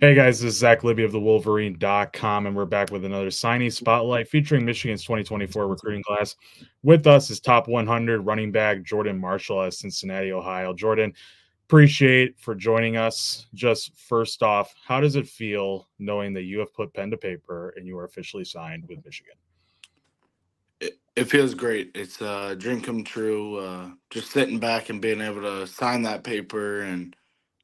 Hey guys, this is Zach Libby of the Wolverine.com, and we're back with another signee spotlight featuring Michigan's 2024 recruiting class. With us is top 100 running back Jordan Marshall at Cincinnati, Ohio. Jordan, appreciate for joining us. Just first off, how does it feel knowing that you have put pen to paper and you are officially signed with Michigan? It feels great. It's a dream come true. Just sitting back and being able to sign that paper and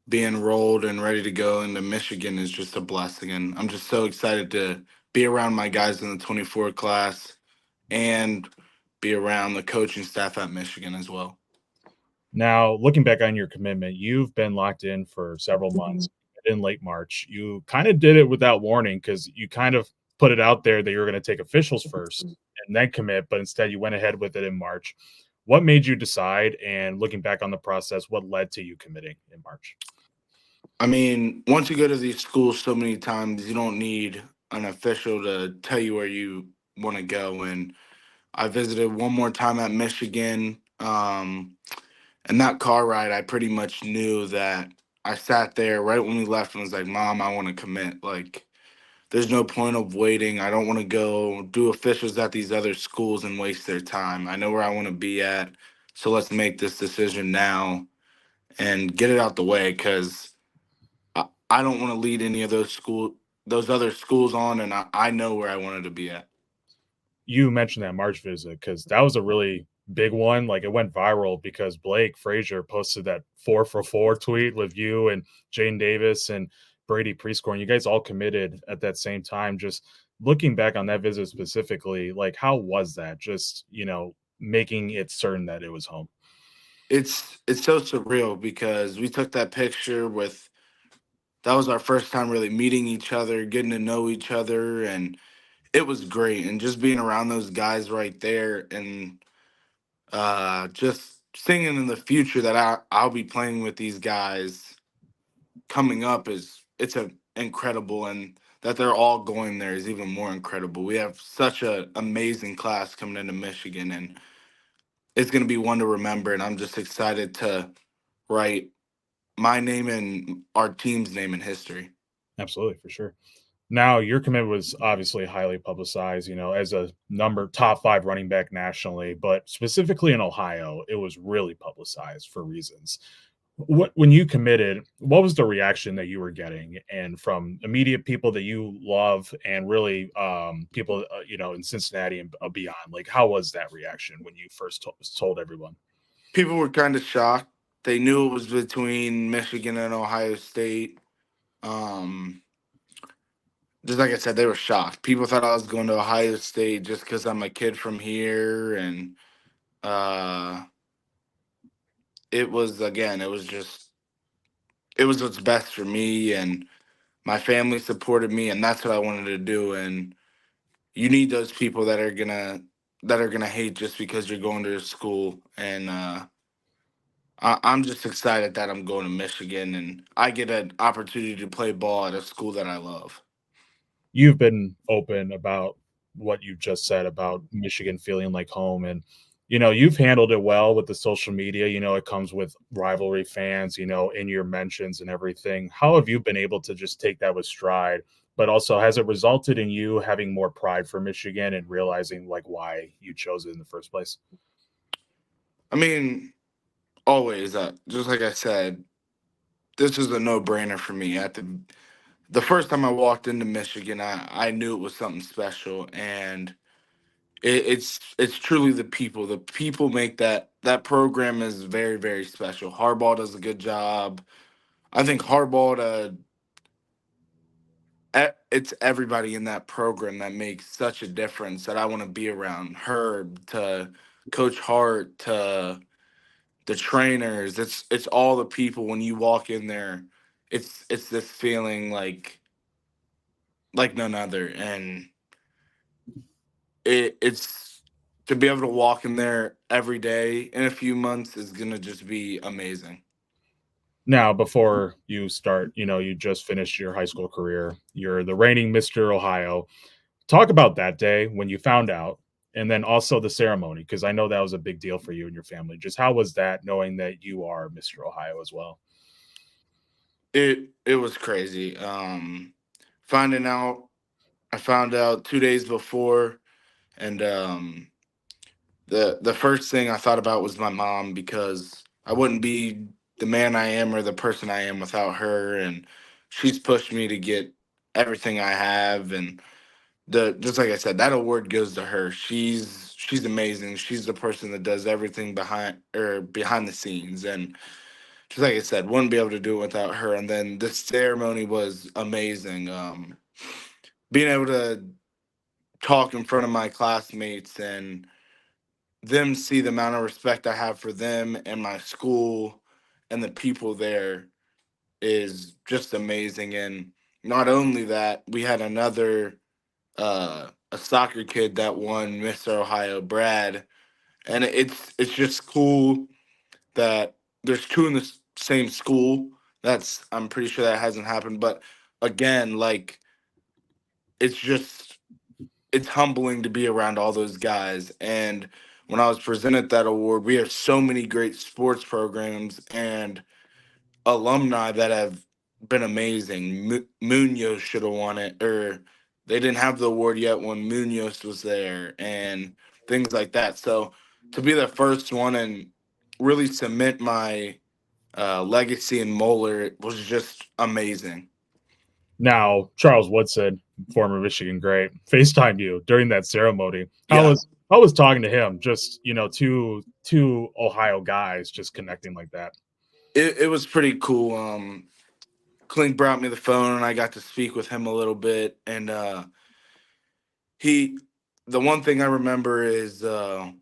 be enrolled and ready to go into Michigan is just a blessing. And I'm just so excited to be around my guys in the 24 class and be around the coaching staff at Michigan as well. Now, looking back on your commitment, you've been locked in for several months in late March. You kind of did it without warning because you kind of put it out there that you were going to take officials first and then commit, but instead you went ahead with it in March. What made you decide? And looking back on the process, what led to you committing in March? I mean, once you go to these schools so many times, you don't need an official to tell you where you want to go. And I visited one more time at Michigan. And that car ride, I pretty much knew that I sat there right when we left and was like, Mom, I want to commit. Like, there's no point of waiting. I don't want to go do officials at these other schools and waste their time. I know where I want to be at. So let's make this decision now and get it out the way because I don't want to lead any of those other schools on, and I know where I wanted to be at. You mentioned that March visit because that was a really big one. Like it went viral because Blake Frazier posted that 4 for 4 tweet with you and Jane Davis and Brady Prescore, and you guys all committed at that same time. Just looking back on that visit specifically, like how was that? Just making it certain that it was home. It's so surreal because we took that picture with that was our first time really meeting each other, getting to know each other, and it was great. And just being around those guys right there, and just thinking in the future that I'll be playing with these guys coming up is it's a incredible, and that they're all going there is even more incredible. We have such a amazing class coming into Michigan, and it's going to be one to remember. And I'm just excited to write my name and our team's name in history. Absolutely, for sure. Now, your commitment was obviously highly publicized, as a number top 5 running back nationally, but specifically in Ohio, it was really publicized for reasons. What when you committed, what was the reaction that you were getting, and from immediate people that you love, and really people in Cincinnati and beyond? Like, how was that reaction when you first told everyone? People were kind of shocked. They knew it was between Michigan and Ohio State. Um, just like I said, they were shocked. People thought I was going to Ohio State just because I'm a kid from here, and uh, it was what's best for me, and my family supported me, and that's what I wanted to do. And you need those people that are gonna hate just because you're going to school, and I'm just excited that I'm going to Michigan, and I get an opportunity to play ball at a school that I love. You've been open about what you just said about Michigan feeling like home, and you've handled it well with the social media. It comes with rivalry fans, in your mentions and everything. How have you been able to just take that with stride? But also, has it resulted in you having more pride for Michigan and realizing like why you chose it in the first place? I mean, always, just like I said, this is a no-brainer for me. At the first time I walked into Michigan, I knew it was something special, and it's truly the people. The people make that program is very, very special. Harbaugh does a good job. I think Harbaugh it's everybody in that program that makes such a difference that I want to be around. Herb to Coach Hart to the trainers. It's all the people when you walk in there. It's this feeling like none other, and it's to be able to walk in there every day in a few months is gonna just be amazing. Now, before you start, you just finished your high school career. You're the reigning Mr. Ohio. Talk about that day when you found out, and then also the ceremony, because I know that was a big deal for you and your family. Just how was that knowing that you are Mr. Ohio as well? It was crazy. Finding out, I found out 2 days before, and the first thing I thought about was my mom, because I wouldn't be the man I am or the person I am without her, and she's pushed me to get everything I have. And the just like I said, that award goes to her. She's amazing. She's the person that does everything behind the scenes, and just like I said, wouldn't be able to do it without her. And then the ceremony was amazing. Being able to talk in front of my classmates and them see the amount of respect I have for them and my school and the people there is just amazing. And not only that, we had another a soccer kid that won Mr. Ohio, Brad, and it's just cool that there's two in the same school. That's, I'm pretty sure that hasn't happened, but again, like, it's just, it's humbling to be around all those guys. And when I was presented that award, we have so many great sports programs and alumni that have been amazing. Munoz should have won it, or they didn't have the award yet when Munoz was there, and things like that. So to be the first one and really cement my legacy in Moeller was just amazing. Now, Charles Woodson, former Michigan great, FaceTimed you during that ceremony. Yeah, How was talking to him? Just two Ohio guys just connecting like that. it was pretty cool. Klink brought me the phone and I got to speak with him a little bit. And he, the one thing I remember is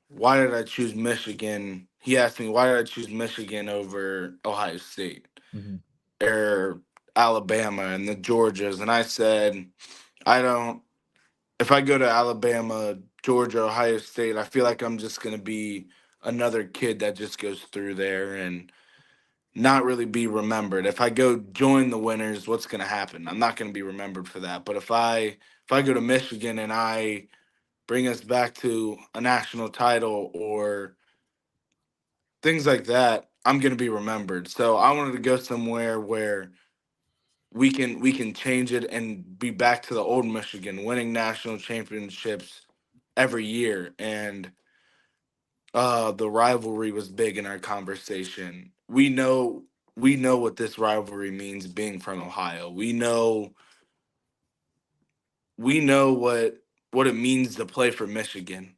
why did I choose Michigan? He asked me, why did I choose Michigan over Ohio State Mhm. or Alabama and the Georgias? And I said, I don't, if I go to Alabama, Georgia, Ohio State, I feel like I'm just going to be another kid that just goes through there and not really be remembered. If I go join the winners, what's going to happen? I'm not going to be remembered for that. But if I go to Michigan and I bring us back to a national title or things like that, I'm going to be remembered. So I wanted to go somewhere where we can change it and be back to the old Michigan, winning national championships every year. And the rivalry was big in our conversation. We know what this rivalry means, being from Ohio. We know what it means to play for Michigan.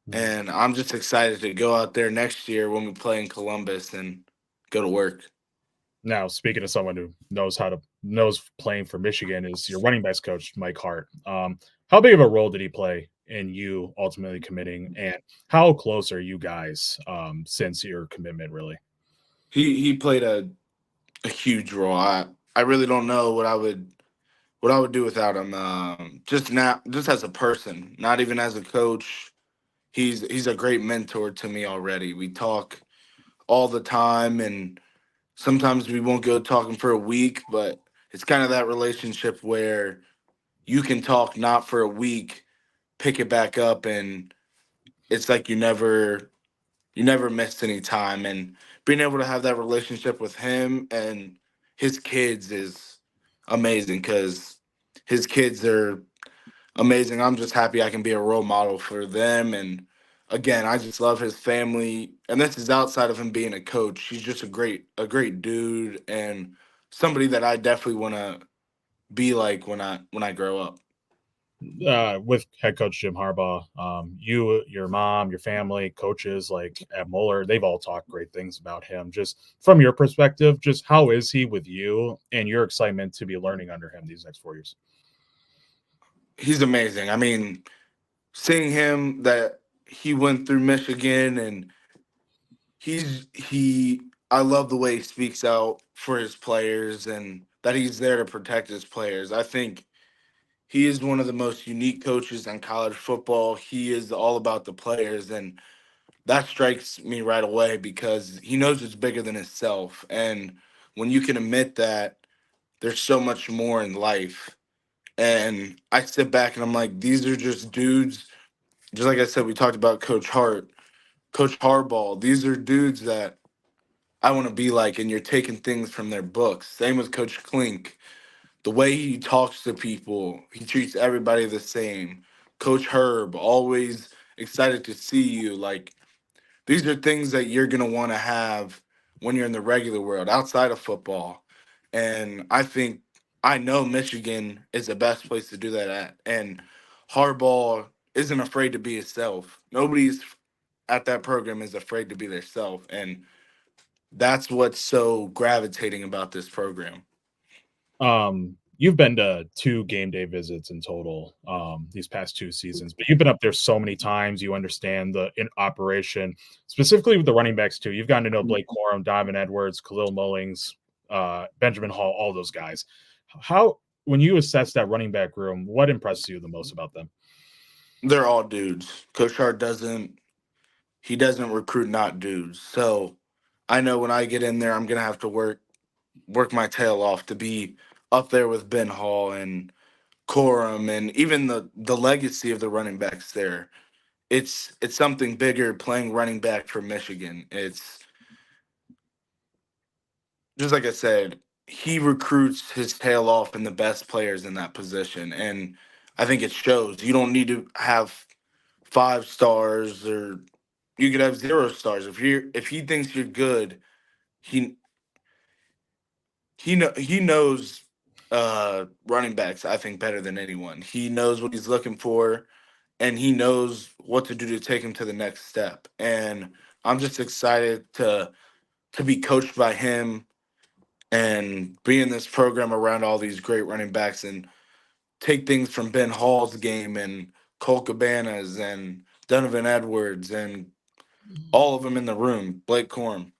Mhm. And I'm just excited to go out there next year when we play in Columbus and go to work. Now, speaking of someone who knows playing for Michigan, is your running backs coach, Mike Hart. How big of a role did he play in you ultimately committing, and how close are you guys since your commitment? Really? He played a huge role. I really don't know what I would do without him. Just now, just as a person, not even as a coach. He's a great mentor to me already. We talk all the time, and sometimes we won't go talking for a week, but it's kind of that relationship where you can talk not for a week, pick it back up, and it's like you never missed any time. And being able to have that relationship with him and his kids is amazing, because his kids are amazing. I'm just happy I can be a role model for them. And again, I just love his family. And this is outside of him being a coach. He's just a great dude and somebody that I definitely want to be like when I grow up. With head coach Jim Harbaugh, you, your mom, your family, coaches like at Mueller, they've all talked great things about him. Just from your perspective, just how is he with you and your excitement to be learning under him these next 4 years? He's amazing. I mean, seeing him that he went through Michigan, and he I love the way he speaks out for his players and that he's there to protect his players. I think he is one of the most unique coaches in college football. He is all about the players, and that strikes me right away because he knows it's bigger than himself. And when you can admit that, there's so much more in life. And I sit back and I'm like, these are just dudes. Just like I said, we talked about Coach Hart, Coach Harbaugh. These are dudes that I want to be like, and you're taking things from their books. Same with Coach Klink. The way he talks to people, he treats everybody the same. Coach Herb, always excited to see you. Like, these are things that you're going to want to have when you're in the regular world outside of football. And I know Michigan is the best place to do that at. And Harbaugh isn't afraid to be himself. Nobody's at that program is afraid to be their self. And that's what's so gravitating about this program. You've been to 2 game day visits in total, these past 2 seasons, but you've been up there so many times, you understand the in operation, specifically with the running backs too. You've gotten to know Blake Corum, Donovan Edwards, Khalil Mullings, Benjamin Hall, all those guys. How when you assess that running back room, what impresses you the most about them? They're all dudes. Coach Hart doesn't recruit not dudes. So I know when I get in there, I'm gonna have to work my tail off to be up there with Ben Hall and Corum and even the legacy of the running backs there. It's something bigger playing running back for Michigan. It's just like I said, he recruits his tail off and the best players in that position. And I think it shows. You don't need to have 5 stars, or you could have 0 stars. If he thinks you're good, he he knows running backs, I think, better than anyone. He knows what he's looking for, and he knows what to do to take him to the next step. And I'm just excited to be coached by him and be in this program around all these great running backs and take things from Ben Hall's game and Cole Cabanas and Donovan Edwards and all of them in the room. Blake Corum.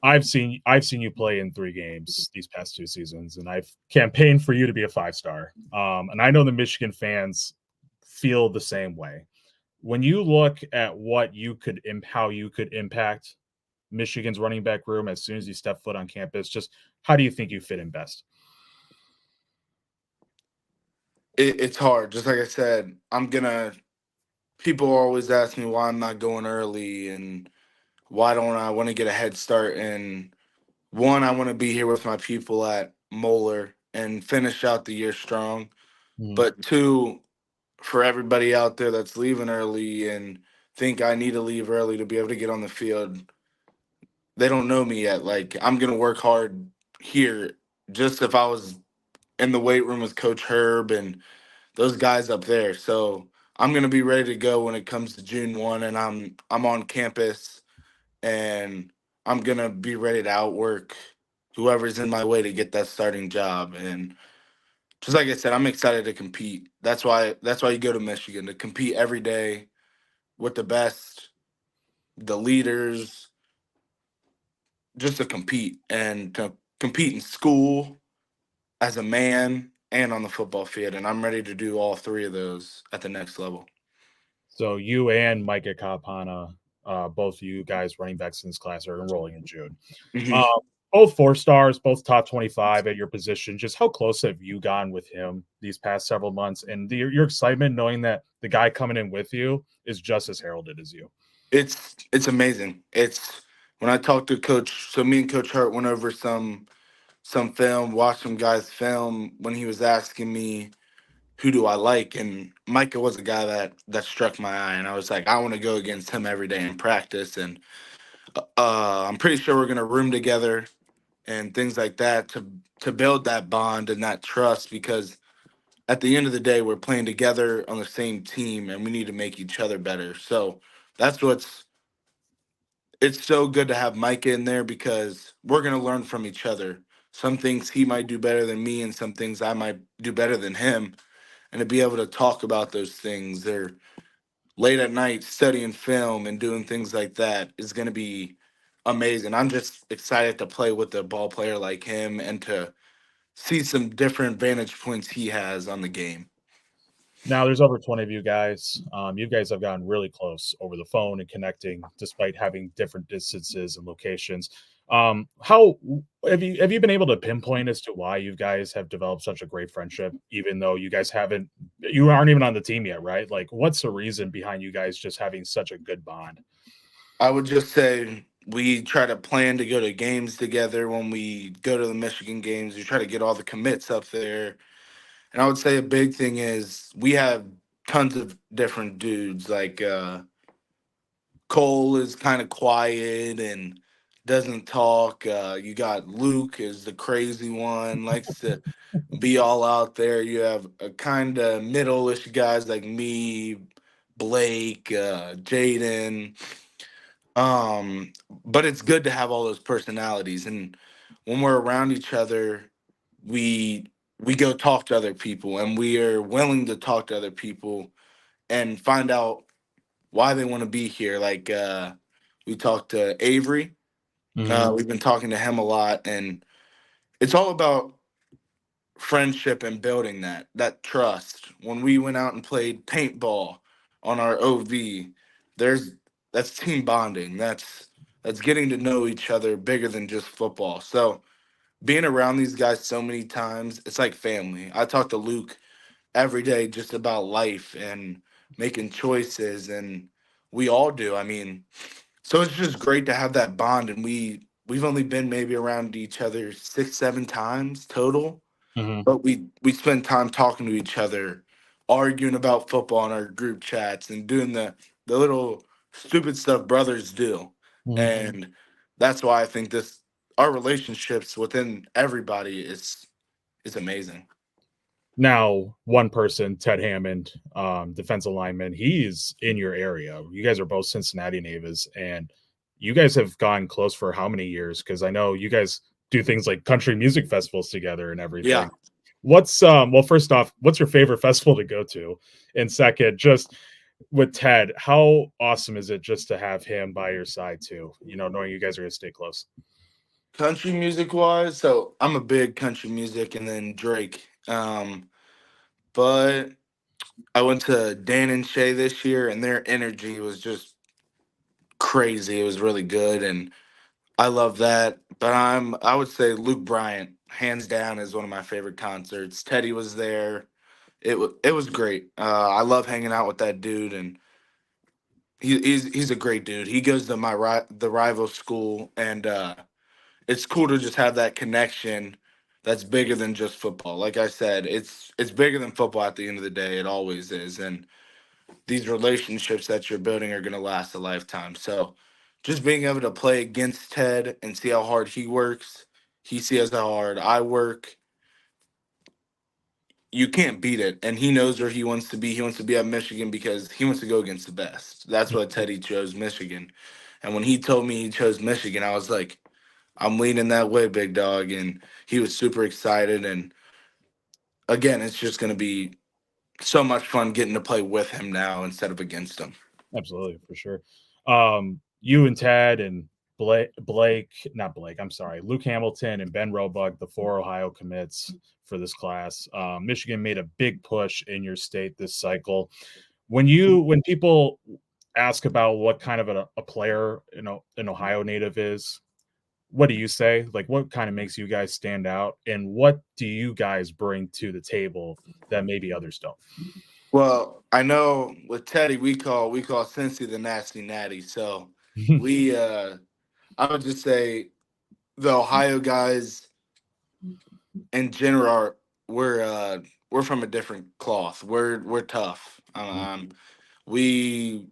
I've seen you play in 3 games these past 2 seasons, and I've campaigned for you to be a 5-star. And I know the Michigan fans feel the same way. When you look at how you could impact Michigan's running back room as soon as you step foot on campus, just how do you think you fit in best? It's hard. Just like I said, people always ask me why I'm not going early and why don't I want to get a head start. And one, I want to be here with my people at Moeller and finish out the year strong. Mhm. But two, for everybody out there that's leaving early and think I need to leave early to be able to get on the field, they don't know me yet. Like, I'm gonna work hard here. Just if I was in the weight room with Coach Herb and those guys up there. So I'm gonna be ready to go when it comes to June 1, and I'm on campus, and I'm gonna be ready to outwork whoever's in my way to get that starting job. And just like I said, I'm excited to compete. That's why you go to Michigan, to compete every day with the best, the leaders, just to compete and to compete in school, as a man, and on the football field. And I'm ready to do all 3 of those at the next level. So you and Micah Kapana, both you guys running backs in this class are enrolling in June. Mhm. Um, both 4 stars, both top 25 at your position. Just how close have you gone with him these past several months? And your excitement knowing that the guy coming in with you is just as heralded as you. It's amazing. It's when I talked to Coach. So me and Coach Hart went over some film, watched some guys film when he was asking me who do I like, and Micah was a guy that struck my eye, and I was like, I want to go against him every day in practice, and I'm pretty sure we're gonna room together and things like that to build that bond and that trust, because at the end of the day, we're playing together on the same team, and we need to make each other better. So that's what's it's so good to have Micah in there, because we're going to learn from each other. Some things he might do better than me, and some things I might do better than him. And to be able to talk about those things, or late at night studying film and doing things like that, is going to be amazing. I'm just excited to play with a ball player like him and to see some different vantage points he has on the game. Now there's over 20 of you guys. You guys have gotten really close over the phone and connecting, despite having different distances and locations. How have you been able to pinpoint as to why you guys have developed such a great friendship, even though you aren't even on the team yet, right? Like, what's the reason behind you guys just having such a good bond? I would just say We try to plan to go to games together. When we go to the Michigan games, we try to get all the commits up there. And I would say a big thing is we have tons of different dudes. Like Cole is kind of quiet and doesn't talk. You got Luke is the crazy one, likes to be all out there. You have a kind of middle-ish guys like me, Blake, Jaden. But it's good to have all those personalities, and when we're around each other, we we go talk to other people, and we are willing to talk to other people and find out why they want to be here. Like we talked to Avery. Hmm. We've been talking to him a lot, and it's all about friendship and building that trust. When we went out and played paintball on our OV, there's that's team bonding. That's getting to know each other bigger than just football. So being around these guys so many times, it's like family. I talk to Luke every day just about life and making choices, and we all do. I mean, so it's just great to have that bond, and we've only been maybe around each other 6 7 times total, Hmm. but we spend time talking to each other, arguing about football in our group chats, and doing the little stupid stuff brothers do. Hmm. And that's why I think this our relationships within everybody is amazing. Now, one person, Ted Hammond, defensive lineman, he's in your area. You guys are both Cincinnati natives, and you guys have gone close for how many years? Because I know you guys do things like country music festivals together and Yeah. everything. What's well, first off, what's your favorite festival to go to? And second, just with Ted, how awesome is it just to have him by your side too? You know, knowing you guys are gonna stay close. Country music wise, so I'm a big country music and then Drake. But I went to Dan and Shay this year, and their energy was just crazy. It was really good, and I love that. But I would say Luke Bryant, hands down, is one of my favorite concerts. Teddy was there. It was great. I love hanging out with that dude, and he's a great dude. He goes to the rival school, and it's cool to just have that connection that's bigger than just football. Like I said, it's bigger than football at the end of the day. It always is, and these relationships that you're building are going to last a lifetime. So just being able to play against Ted and see how hard he works, he sees how hard I work. You can't beat it. And he knows where he wants to be. He wants to be at Michigan because he wants to go against the best. That's why Teddy chose Michigan. And when he told me he chose Michigan, I was like, I'm leaning that way, big dog. And he was super excited. And again, it's just going to be so much fun getting to play with him now instead of against him. Absolutely, for sure. You and Ted and Blake, not Blake, I'm sorry, Luke Hamilton and Ben Roebuck, the four Ohio commits for this class. Michigan made a big push in your state this cycle. When people ask about what kind of a player, you know, an Ohio native is, what do you say? Like, what kind of makes you guys stand out, and what do you guys bring to the table that maybe others don't? Well, I know with Teddy, we call Cincy the nasty natty. So we, I would just say the Ohio guys in general are we're from a different cloth. We're tough. We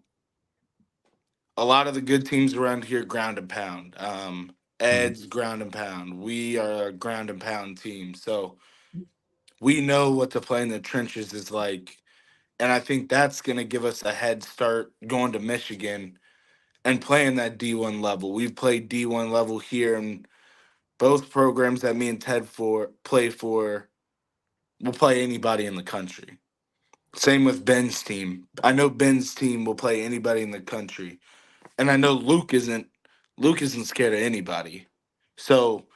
a lot of the good teams around here ground and pound. Mhm. Ed's ground and pound. We are a ground and pound team. So we know what to play in the trenches is like. And I think that's going to give us a head start going to Michigan and playing that D1 level. We've played D1 level here, and both programs that me and Ted play for will play anybody in the country. Same with Ben's team. I know Ben's team will play anybody in the country. And I know Luke isn't scared of anybody. So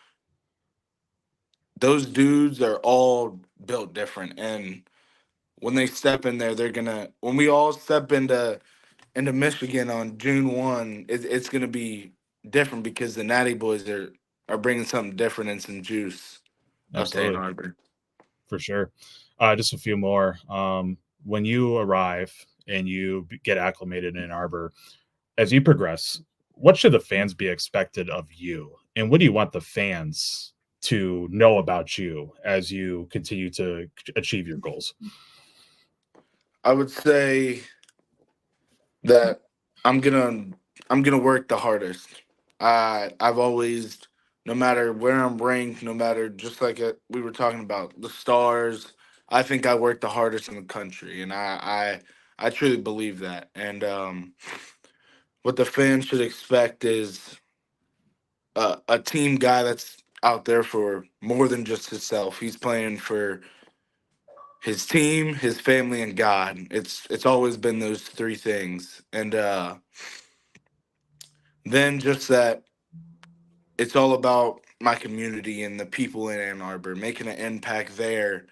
those dudes are all built different, and when they step in there, they're gonna when we all step into Michigan on June 1, it's gonna be different because the Natty Boys are bringing something different and some juice up to Ann Absolutely, Arbor. for sure. Just a few more. When you arrive and you get acclimated in Ann Arbor, as you progress, what should the fans be expected of you? And what do you want the fans to know about you as you continue to achieve your goals? I would say that I'm gonna I'm gonna work the hardest. I've always, no matter where I'm ranked, no matter just like we were talking about the stars, I think I work the hardest in the country, and I truly believe that. And what the fans should expect is a team guy that's out there for more than just himself. He's playing for his team, his family, and God. It's always been those three things, and then just that it's all about my community and the people in Ann Arbor, making an impact there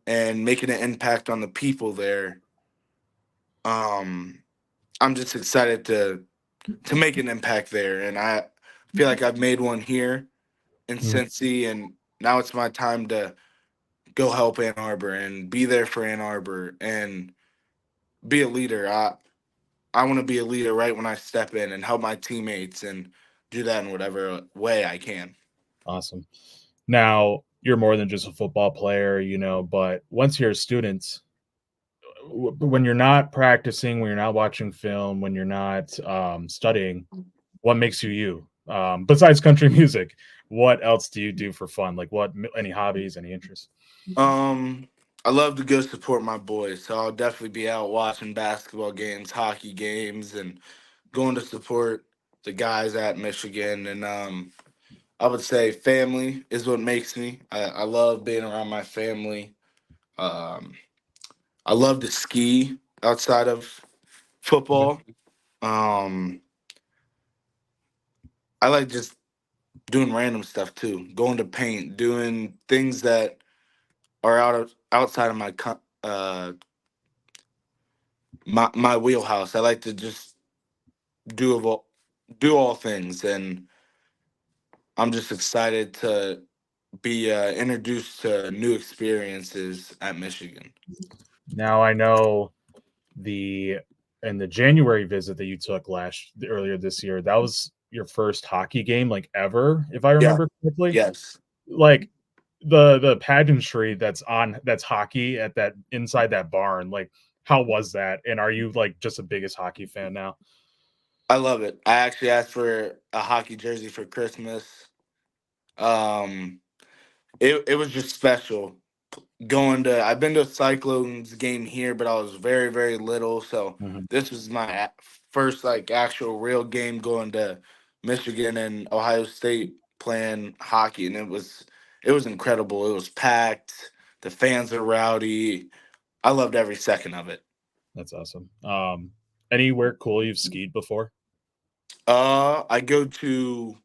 and making an impact on the people there. Um, I'm just excited to make an impact there, and I feel like I've made one here in Mhm. Cincy, and now it's my time to go help Ann Arbor and be there for Ann Arbor and be a leader. I want to be a leader right when I step in and help my teammates and do that in whatever way I can. Awesome. Now, you're more than just a football player, but once you're a student, when you're not practicing, when you're not watching film, when you're not studying, what makes you you? Besides country music, what else do you do for fun? Like any hobbies, any interests? Um, I love to go support my boys, so I'll definitely be out watching basketball games, hockey games, and going to support the guys at Michigan. And I would say family is what makes me. I love being around my family. Um, I love to ski outside of Okay. football. Um, I like just doing random stuff too, going to paint, doing things that are outside of my wheelhouse. I like to just do of all, do all things, and I'm just excited to be introduced to new experiences at Michigan. Now I know the the January visit that you took earlier this year, that was your first hockey game like ever, if I Yeah. remember correctly. Yes. Like the pageantry that's hockey at that inside that barn, like how was that? And are you like just the biggest hockey fan now? I love it. I actually asked for a hockey jersey for Christmas. Um, it was just special going to. I've been to a Cyclones game here, but I was very very little, so Mhm. this was my first like actual real game going to Michigan and Ohio State playing hockey, and it was incredible. It was packed. The fans are rowdy. I loved every second of it. That's awesome. Anywhere cool you've skied before? I go to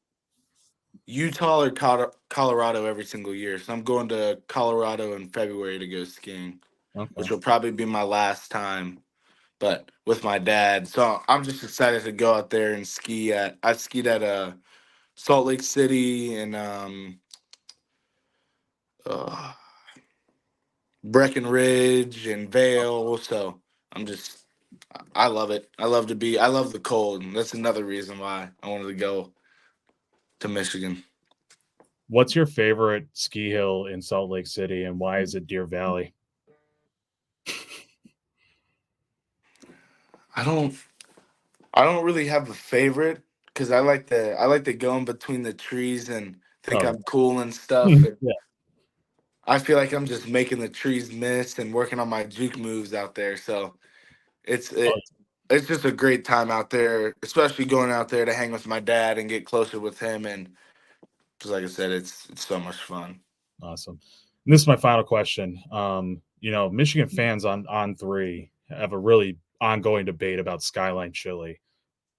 Utah or Colorado every single year. So I'm going to Colorado in February to go skiing, which Okay. will probably be my last time, but with my dad. So I'm just excited to go out there and ski at. I skied at Salt Lake City and uh, Breckenridge and Vail. So I'm just, I love it. I love the cold. And that's another reason why I wanted to go to Michigan. What's your favorite ski hill in Salt Lake City, and why is it Deer Valley? I don't, I don't really have a favorite because I like to go in between the trees and think Oh, I'm cool and stuff. And yeah. I feel like I'm just making the trees miss and working on my juke moves out there. So it's Oh, it, it's just a great time out there, especially going out there to hang with my dad and get closer with him. And just like I said, it's so much fun. awesome. And this is my final question. Michigan fans on three have a really ongoing debate about Skyline Chili.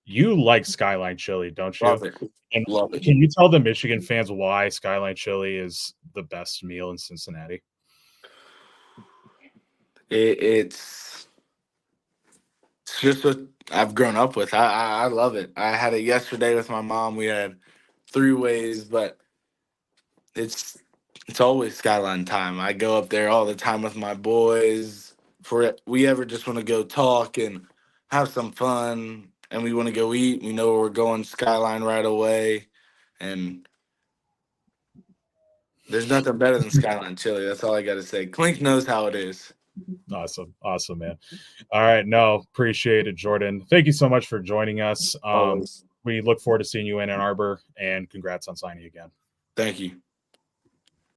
You like Skyline Chili, don't you? Love it, And love it. can you tell the Michigan fans why Skyline Chili is the best meal in Cincinnati? It's just what I've grown up with. I love it. I had it yesterday with my mom. We had three ways, but it's it's always Skyline time. I go up there all the time with my boys. For we ever just want to go talk and have some fun and we want to go eat, we know where we're going, Skyline right away. And there's nothing better than Skyline Chile. That's all I got to say. Clink knows how it is. Awesome, man. All right, no, appreciate it, Jordan. Thank you so much for joining us. Always. We look forward to seeing you in Ann Arbor, and congrats on signing again. Thank you.